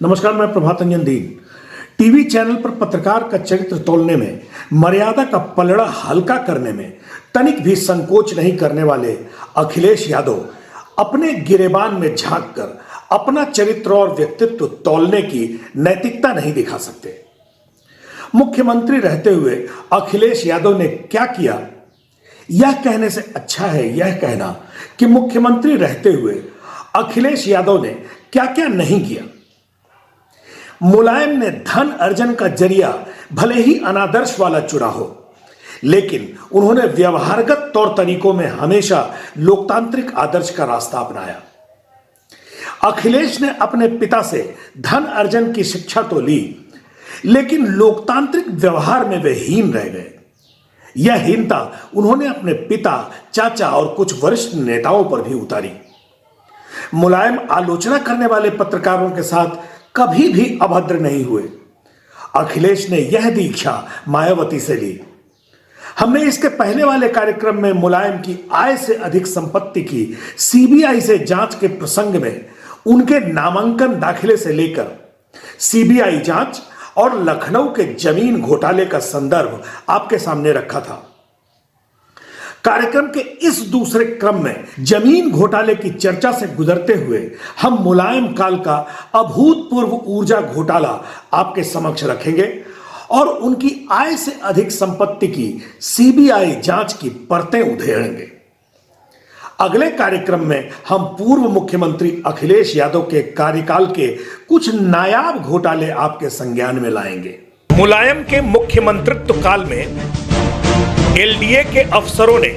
नमस्कार, मैं प्रभात रंजन दीन। TV channel पर पत्रकार का चरित्र तोलने में, मर्यादा का पलड़ा हल्का करने में तनिक भी संकोच नहीं करने वाले अखिलेश यादव अपने गिरेबान में झांक कर अपना चरित्र और व्यक्तित्व तौलने की नैतिकता नहीं दिखा सकते। मुख्यमंत्री रहते हुए अखिलेश यादव ने क्या किया, यह कहने से अच्छा है यह कहना कि मुख्यमंत्री रहते हुए अखिलेश यादव ने क्या क्या नहीं किया। मुलायम ने धन अर्जन का जरिया भले ही अनादर्श वाला चुना हो, लेकिन उन्होंने व्यवहारगत तौर तरीकों में हमेशा लोकतांत्रिक आदर्श का रास्ता अपनाया। अखिलेश ने अपने पिता से धन अर्जन की शिक्षा तो ली, लेकिन लोकतांत्रिक व्यवहार में वे हीन रह गए। यह हीनता उन्होंने अपने पिता, चाचा और कुछ वरिष्ठ नेताओं पर भी उतारी। मुलायम आलोचना करने वाले पत्रकारों के साथ कभी भी अभद्र नहीं हुए। अखिलेश ने यह दीक्षा मायावती से ली। हमने इसके पहले वाले कार्यक्रम में मुलायम की आय से अधिक संपत्ति की सीबीआई से जांच के प्रसंग में उनके नामांकन दाखिले से लेकर सीबीआई जांच और लखनऊ के जमीन घोटाले का संदर्भ आपके सामने रखा था। कार्यक्रम के इस दूसरे क्रम में जमीन घोटाले की चर्चा से गुजरते हुए हम मुलायम काल का अभूतपूर्व ऊर्जा घोटाला आपके समक्ष रखेंगे और उनकी आय से अधिक संपत्ति की सीबीआई जांच की परतें उधेड़ेंगे। अगले कार्यक्रम में हम पूर्व मुख्यमंत्री अखिलेश यादव के कार्यकाल के कुछ नायाब घोटाले आपके संज्ञान में लाएंगे। मुलायम के मुख्यमंत्रित्व काल में एलडीए के अफसरों ने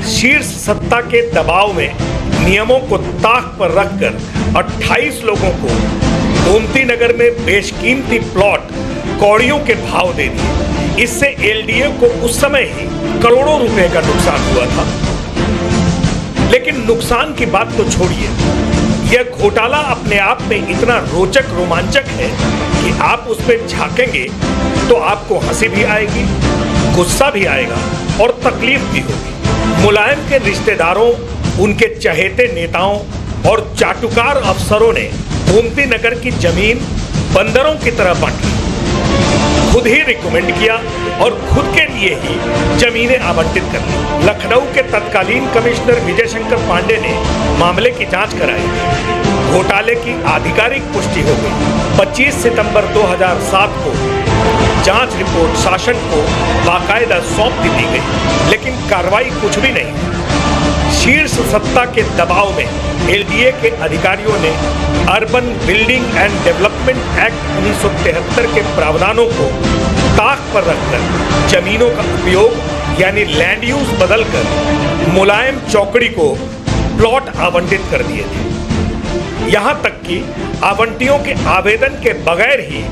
शीर्ष सत्ता के दबाव में नियमों को ताक पर रखकर 28 लोगों को गोमती नगर में बेशकीमती प्लॉट कौड़ियों के भाव दे दिए। इससे एलडीए को उस समय ही करोड़ों रुपए का नुकसान हुआ था। लेकिन नुकसान की बात तो छोड़िए, यह घोटाला अपने आप में इतना रोचक रोमांचक है कि आप उस पर झांकेंगे तो आपको हंसी भी आएगी, गुस्सा भी आएगा और तकलीफ भी होगी। मुलायम के रिश्तेदारों, उनके चहेते नेताओं और चाटुकार अफसरों ने गोमती नगर की जमीन बंदरों की तरह बांट ली। खुद ही रिकमेंड किया और खुद के लिए ही जमीनें आवंटित कर ली। लखनऊ के तत्कालीन कमिश्नर विजय शंकर पांडे ने मामले की जांच कराई। घोटाले की आधिकारिक पुष्टि हो गई। 25 सितंबर 2007 को जांच रिपोर्ट शासन को बाकायदा सौंप दी गई, लेकिन कार्रवाई कुछ भी नहीं। शीर्ष सत्ता के दबाव में एलडीए के अधिकारियों ने urban building and development act 1973 के प्रावधानों को ताक पर रखकर जमीनों का उपयोग यानी लैंड यूज बदलकर मुलायम चौकड़ी को प्लॉट आवंटित कर दिए थे। यहां तक कि आवंटियों के आवेदन के बगैर ही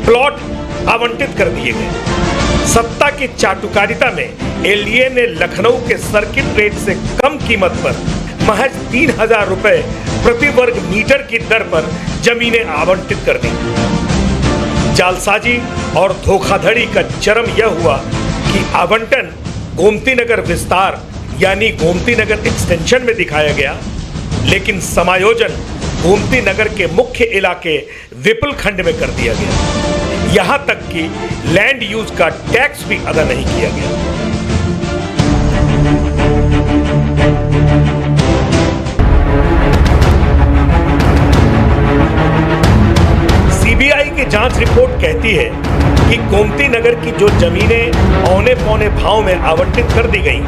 प्लॉट आवंटित कर दिए गए। सत्ता की चाटुकारिता में एलडीए ने लखनऊ के सर्किट रेट से कम कीमत पर महज 3000 रुपए प्रति वर्ग मीटर की दर पर जमीनें आवंटित कर दी। जालसाजी और धोखाधड़ी का चरम यह हुआ कि आवंटन गोमती नगर विस्तार यानी गोमती नगर एक्सटेंशन में दिखाया गया, लेकिन समायोजन गोमती नगर के मुख्य इलाके विपुल खंड में कर दिया गया। यहां तक कि लैंड यूज का टैक्स भी अदा नहीं किया गया। सीबीआई की जांच रिपोर्ट कहती है कि गोमती नगर की जो जमीनें औने पौने भाव में आवंटित कर दी गईं,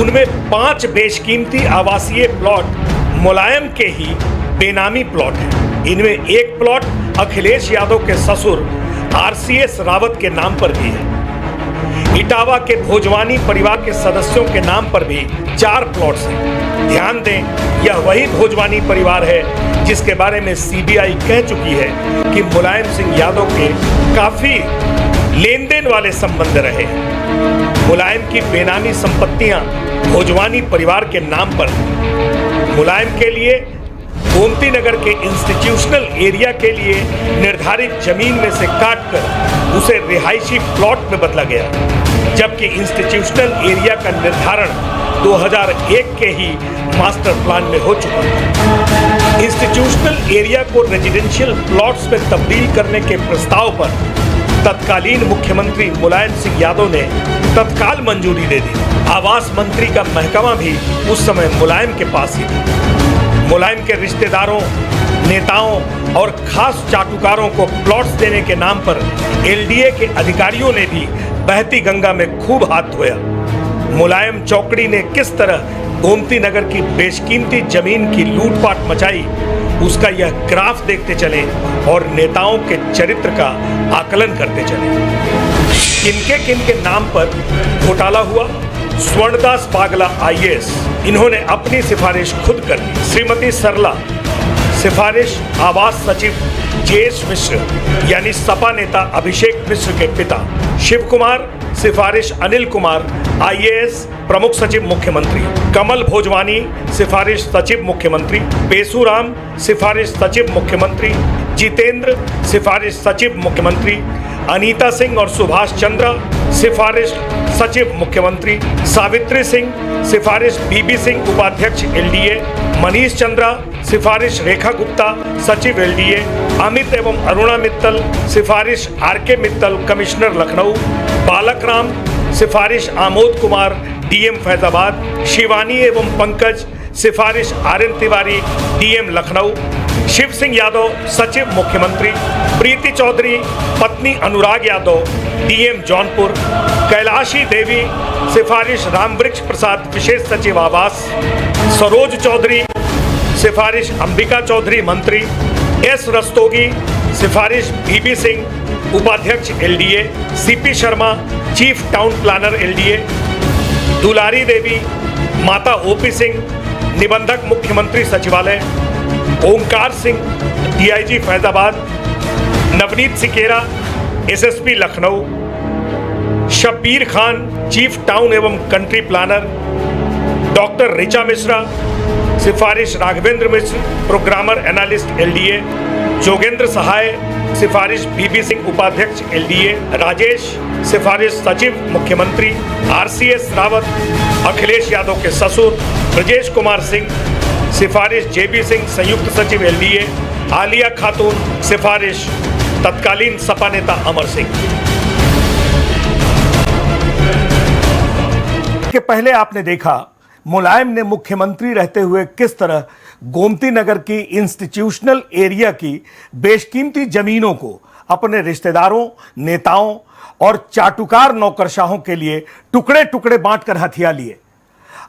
उनमें 5 बेशकीमती आवासीय प्लॉट मुलायम के ही बेनामी प्लॉट हैं। इनमें एक प्लॉट अखिलेश यादव के ससुर आरसीएस रावत के नाम पर भी है। इटावा के भोजवानी परिवार के सदस्यों के नाम पर भी 4 प्लॉट्स हैं। ध्यान दें, यह वही भोजवानी परिवार है जिसके बारे में सीबीआई कह चुकी है कि मुलायम सिंह यादव के काफी लेन देन वाले संबंध रहे हैं। मुलायम की बेनामी संपत्तियां भोजवानी परिवार के नाम पर हैं। मुलायम के लिए गोमती नगर के इंस्टीट्यूशनल एरिया के लिए निर्धारित जमीन में से काटकर उसे रिहायशी प्लॉट में बदला गया, जबकि इंस्टीट्यूशनल एरिया का निर्धारण 2001 के ही मास्टर प्लान में हो चुका था। इंस्टीट्यूशनल एरिया को रेजिडेंशियल प्लॉट्स में तब्दील करने के प्रस्ताव पर तत्कालीन मुख्यमंत्री मुलायम सिंह यादव ने तत्काल मंजूरी दे दी। आवास मंत्री का महकमा भी उस समय मुलायम के पास ही था। मुलायम के रिश्तेदारों, नेताओं और खास चाटुकारों को प्लॉट्स देने के नाम पर एलडीए के अधिकारियों ने भी बहती गंगा में खूब हाथ धोया। मुलायम चौकड़ी ने किस तरह गोमती नगर की बेशकीमती जमीन की लूटपाट मचाई, उसका यह ग्राफ देखते चले और नेताओं के चरित्र का आकलन करते चले। किनके नाम पर घोटाला हुआ? स्वर्णदास बागला आईएएस, इन्होंने अपनी सिफारिश खुद कर ली। श्रीमती सरला, सिफारिश आवास सचिव जेएस मिश्र यानी सपा नेता अभिषेक मिश्र के पिता। शिव कुमार, सिफारिश अनिल कुमार, आईएएस प्रमुख सचिव मुख्यमंत्री। कमल भोजवानी, सिफारिश सचिव मुख्यमंत्री। पेसूराम, सिफारिश सचिव मुख्यमंत्री। जितेंद्र, सिफारिश सचिव मुख्यमंत्री। अनीता सिंह और सुभाष चंद्रा, सिफारिश सचिव मुख्यमंत्री। सावित्री सिंह, सिफारिश बीबी सिंह उपाध्यक्ष एलडीए। मनीष चंद्रा, सिफारिश रेखा गुप्ता सचिव एलडीए। अमित एवं अरुणा मित्तल, सिफारिश आरके मित्तल कमिश्नर लखनऊ। बालक राम, सिफारिश आमोद कुमार डीएम फैजाबाद। शिवानी एवं पंकज, सिफारिश आरएन तिवारी डीएम लखनऊ। शिव सिंह यादव, सचिव मुख्यमंत्री। प्रीति चौधरी, पत्नी अनुराग यादव डीएम जौनपुर। कैलाशी देवी, सिफारिश रामवृक्ष प्रसाद विशेष सचिव आवास। सरोज चौधरी, सिफारिश अंबिका चौधरी मंत्री। एस रस्तोगी, सिफारिश बीबी सिंह उपाध्यक्ष LDA. CP Sharma, chief town planner LDA. Dulari Devi, माता ओपी सिंह, निबंधक मुख्यमंत्री सचिवालय। Onkar Singh, DIG Faizabad. Navneet Sikera, SSP Lucknow. Shabbir Khan, chief town एवं country planner. Doctor Richa Mishra, सिफारिश Raghvendra Mishra programmer analyst LDA. Jogendra Sahay, सिफारिश बीबी सिंह उपाध्यक्ष एलडीए। राजेश, सिफारिश सचिव मुख्यमंत्री। आरसीएस रावत, अखिलेश यादव के ससुर। ब्रजेश कुमार सिंह, सिफारिश जेबी सिंह संयुक्त सचिव एलडीए। आलिया खातून, सिफारिश तत्कालीन सपा नेता अमर सिंह। के पहले आपने देखा मुलायम ने मुख्यमंत्री रहते हुए किस तरह गोमती नगर की इंस्टीट्यूशनल एरिया की बेशकीमती जमीनों को अपने रिश्तेदारों, नेताओं और चाटुकार नौकरशाहों के लिए टुकड़े टुकड़े बांटकर हथिया लिए।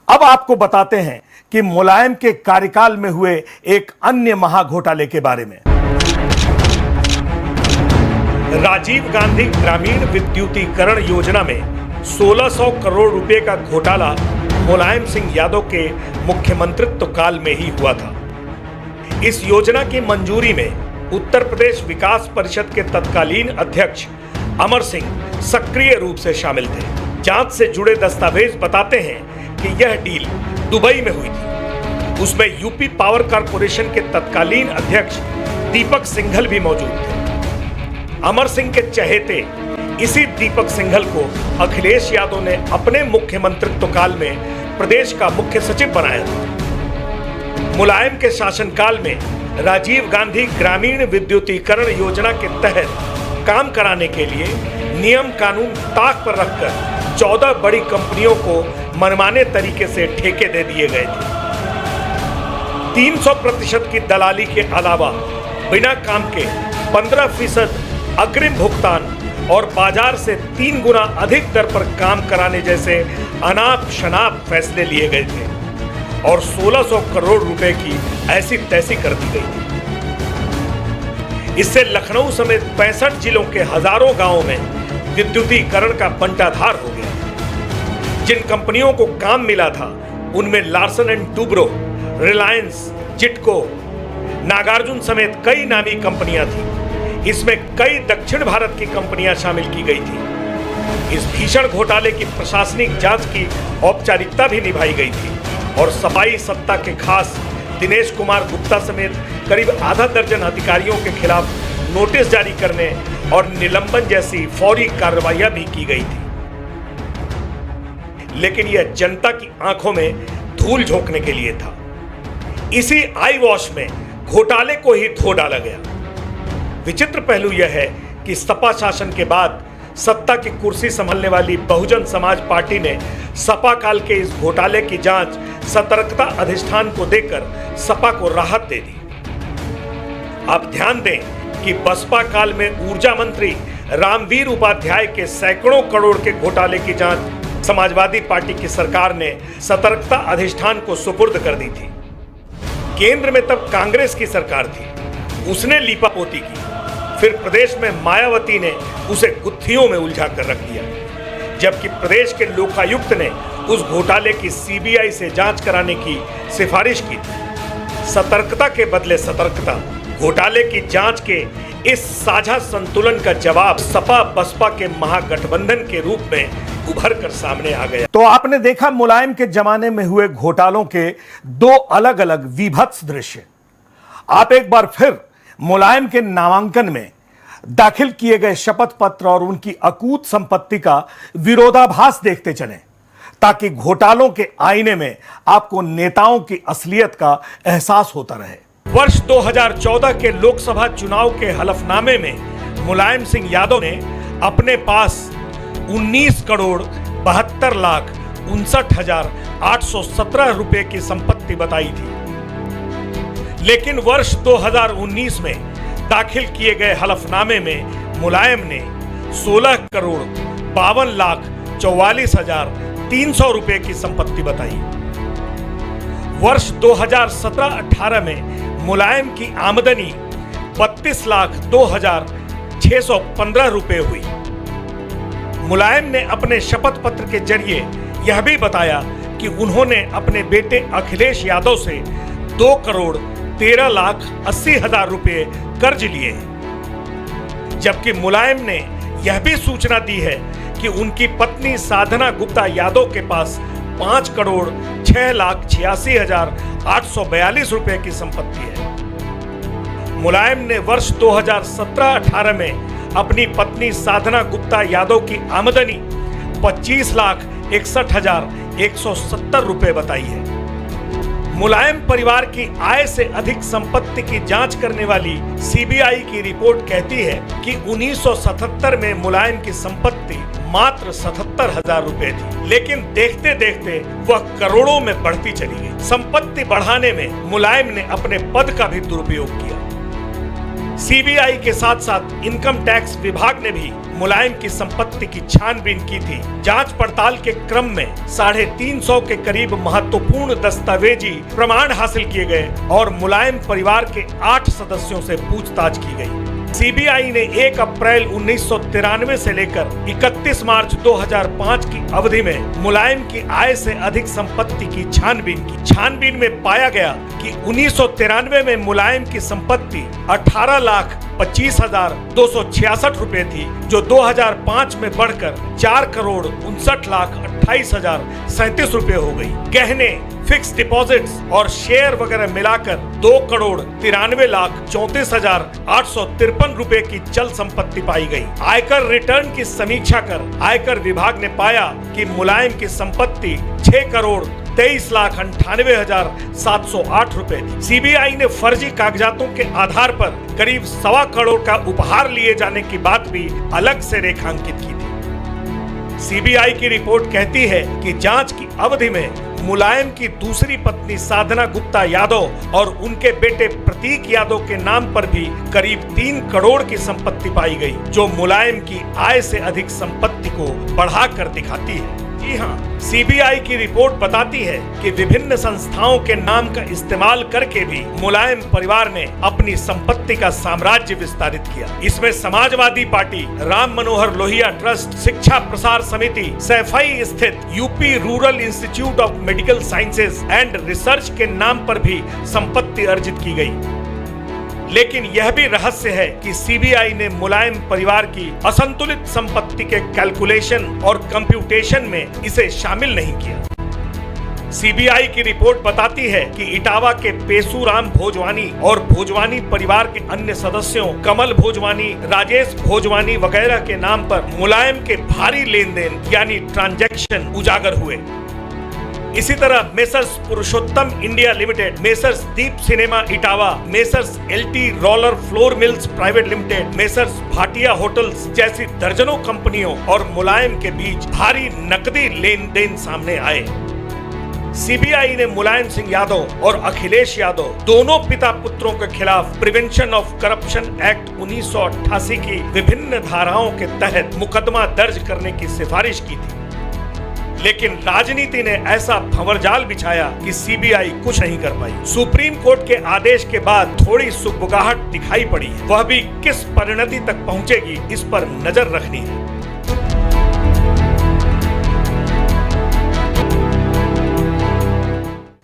अब आपको बताते हैं कि मुलायम के कार्यकाल में हुए एक अन्य महाघोटाले के बारे में। राजीव गांधी ग्रामीण विद्युतीकरण योजना में 1600 करोड़ रुपए का घोटाला मुलायम सिंह यादव के मुख्यमंत्रित्व काल में ही हुआ था। इस योजना की मंजूरी में उत्तर प्रदेश विकास परिषद के तत्कालीन अध्यक्ष अमर सिंह सक्रिय रूप से शामिल थे। जांच से जुड़े दस्तावेज बताते हैं कि यह डील दुबई में हुई थी। उसमें यूपी पावर कॉरपोरेशन के तत्कालीन अध्यक्ष दीपक सिंघल भी मौजूद थे। अमर सिंह के चहेते इसी दीपक सिंघल को अखिलेश यादव ने अपने मुख्यमंत्रित्व काल में प्रदेश का मुख्य सचिव बनाया था। मुलायम के शासनकाल में राजीव गांधी ग्रामीण विद्युतीकरण योजना के तहत काम कराने के लिए नियम कानून ताक पर रखकर 14 बड़ी कंपनियों को मनमाने तरीके से ठेके दे दिए गए थे। 300% की दलाली के अलावा बिना काम के 15% अग्रिम भुगतान और बाजार से 3 गुना अधिक दर पर काम कराने जैसे अनाप शनाप फैसले लिए गए थे और 1600 करोड़ रुपए की ऐसी तैसी कर दी गई थी। इससे लखनऊ समेत 65 जिलों के हजारों गांवों में विद्युतीकरण का बंटाधार हो गया। जिन कंपनियों को काम मिला था उनमें लार्सन एंड टूब्रो, रिलायंस, जिटको, नागार्जुन समेत कई नामी कंपनियां थीं। इसमें कई दक्षिण भारत की कंपनियां शामिल की गई थी। इस भीषण घोटाले की प्रशासनिक जांच की औपचारिकता भी निभाई गई थी और सफाई सत्ता के खास दिनेश कुमार गुप्ता समेत करीब आधा दर्जन अधिकारियों के खिलाफ नोटिस जारी करने और निलंबन जैसी फौरी कार्रवाइयां भी की गई थी। लेकिन यह जनता की आंखों में धूल झोंकने के लिए था। इसी आई वॉश में घोटाले को ही धो डाला गया। विचित्र पहलू यह है कि सपा शासन के बाद सत्ता की कुर्सी संभालने वाली बहुजन समाज पार्टी ने सपा काल के इस घोटाले की जांच सतर्कता अधिष्ठान को देकर सपा को राहत दे दी। आप ध्यान दें कि बसपा काल में ऊर्जा मंत्री रामवीर उपाध्याय के सैकड़ों करोड़ के घोटाले की जांच समाजवादी पार्टी की सरकार ने सतर्कता अधिष्ठान को सुपुर्द कर दी थी। केंद्र में तब कांग्रेस की सरकार थी, उसने लीपापोती की। फिर प्रदेश में मायावती ने उसे गुत्थियों में उलझा कर रख दिया, जबकि प्रदेश के लोकायुक्त ने उस घोटाले की सीबीआई से जांच कराने की सिफारिश की थी। सतर्कता के बदले सतर्कता, घोटाले की जांच के इस साझा संतुलन का जवाब सपा बसपा के महागठबंधन के रूप में उभर कर सामने आ गया। तो आपने देखा मुलायम के जमाने में हुए घोटालों के दो अलग अलग विभत्स दृश्य। आप एक बार फिर मुलायम के नामांकन में दाखिल किए गए शपथ पत्र और उनकी अकूत संपत्ति का विरोधाभास देखते चलें, ताकि घोटालों के आईने में आपको नेताओं की असलियत का एहसास होता रहे। वर्ष 2014 के लोकसभा चुनाव के हलफनामे में मुलायम सिंह यादव ने अपने पास 19 करोड़ 72 लाख 59,817 रुपए की संपत्ति बताई थी। लेकिन वर्ष 2019 में दाखिल किए गए हलफनामे में मुलायम ने 16 करोड़ 52 लाख 44,300 रुपए की संपत्ति बताई। वर्ष 2017-18 में मुलायम की आमदनी 32 लाख 2,615 रुपए हुई। मुलायम ने अपने शपथ पत्र के जरिए यह भी बताया कि उन्होंने अपने बेटे अखिलेश यादव से 2 करोड़ 13 लाख 80 हजार रुपए कर्ज लिए हैं। जबकि मुलायम ने यह भी सूचना दी है कि उनकी पत्नी साधना गुप्ता यादव के पास 5 करोड़ 6 लाख 86 हजार 842 रुपए की संपत्ति है। मुलायम ने वर्ष 2017-18 में अपनी पत्नी साधना गुप्ता यादव की आमदनी 25 लाख 61 हजार 170 रुपए बताई है। मुलायम परिवार की आय से अधिक संपत्ति की जांच करने वाली सीबीआई की रिपोर्ट कहती है कि 1977 में मुलायम की संपत्ति मात्र 77,000 रुपए थी, लेकिन देखते देखते वह करोड़ों में बढ़ती चली गई। संपत्ति बढ़ाने में मुलायम ने अपने पद का भी दुरुपयोग किया। सीबीआई के साथ साथ इनकम टैक्स विभाग ने भी मुलायम की संपत्ति की छानबीन की थी। जांच पड़ताल के क्रम में 350 के करीब महत्वपूर्ण दस्तावेजी प्रमाण हासिल किए गए और मुलायम परिवार के 8 सदस्यों से पूछताछ की गई। सीबीआई ने 1 अप्रैल 1993 से लेकर 31 मार्च 2005 की अवधि में मुलायम की आय से अधिक संपत्ति की छानबीन की। छानबीन में पाया गया कि 1993 में मुलायम की संपत्ति 18 लाख 25,266 रुपए थी, जो 2005 में बढ़कर 4 करोड़ 59 लाख 28,037 रुपए हो गई। गहने, फिक्स डिपॉजिट्स और शेयर वगैरह मिलाकर 2 करोड़ 93 लाख 34,853 रुपए की चल संपत्ति पाई गई। आयकर रिटर्न की समीक्षा कर आयकर विभाग ने पाया कि मुलायम की संपत्ति 6 करोड़ 23 लाख 98,708 रुपए थी। सीबीआई ने फर्जी कागजातों के आधार पर करीब 1.25 करोड़ का उपहार लिए जाने की बात भी अलग से रेखांकित की थी। सीबीआई की रिपोर्ट कहती है कि जांच की अवधि में मुलायम की दूसरी पत्नी साधना गुप्ता यादव और उनके बेटे प्रतीक यादव के नाम पर भी करीब 3 करोड़ की संपत्ति पाई गई, जो मुलायम की आय से अधिक संपत्ति को बढ़ाकर दिखाती है। जी हाँ, सीबीआई की रिपोर्ट बताती है कि विभिन्न संस्थाओं के नाम का इस्तेमाल करके भी मुलायम परिवार ने अपनी संपत्ति का साम्राज्य विस्तारित किया। इसमें समाजवादी पार्टी, राम मनोहर लोहिया ट्रस्ट, शिक्षा प्रसार समिति, सैफई स्थित UP rural institute of medical sciences and research के नाम पर भी संपत्ति अर्जित की गई। लेकिन यह भी रहस्य है कि सीबीआई ने मुलायम परिवार की असंतुलित संपत्ति के कैलकुलेशन और कंप्यूटेशन में इसे शामिल नहीं किया। सीबीआई की रिपोर्ट बताती है कि इटावा के पेसूराम भोजवानी और भोजवानी परिवार के अन्य सदस्यों कमल भोजवानी, राजेश भोजवानी वगैरह के नाम पर मुलायम के भारी लेन देन यानी ट्रांजैक्शन उजागर हुए। इसी तरह messrs Purushottam India limited, messrs Deep cinema Etawah, messrs LT roller flour mills private limited, messrs Bhatia hotels जैसी दर्जनों कंपनियों और मुलायम के बीच भारी नकदी लेन देन सामने आए। सीबीआई ने मुलायम सिंह यादव और अखिलेश यादव दोनों पिता पुत्रों के खिलाफ प्रिवेंशन ऑफ करप्शन एक्ट 1988 की विभिन्न धाराओं के तहत मुकदमा दर्ज करने की सिफारिश की थी, लेकिन राजनीति ने ऐसा भंवरजाल बिछाया कि सीबीआई कुछ नहीं कर पाई। सुप्रीम कोर्ट के आदेश के बाद थोड़ी सुगबुगाहट दिखाई पड़ी है, वह भी किस परिणति तक पहुंचेगी इस पर नजर रखनी है।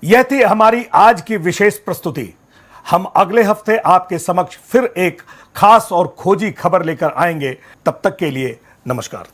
यह थी हमारी आज की विशेष प्रस्तुति। हम अगले हफ्ते आपके समक्ष फिर एक खास और खोजी खबर लेकर आएंगे। तब तक के लिए नमस्कार।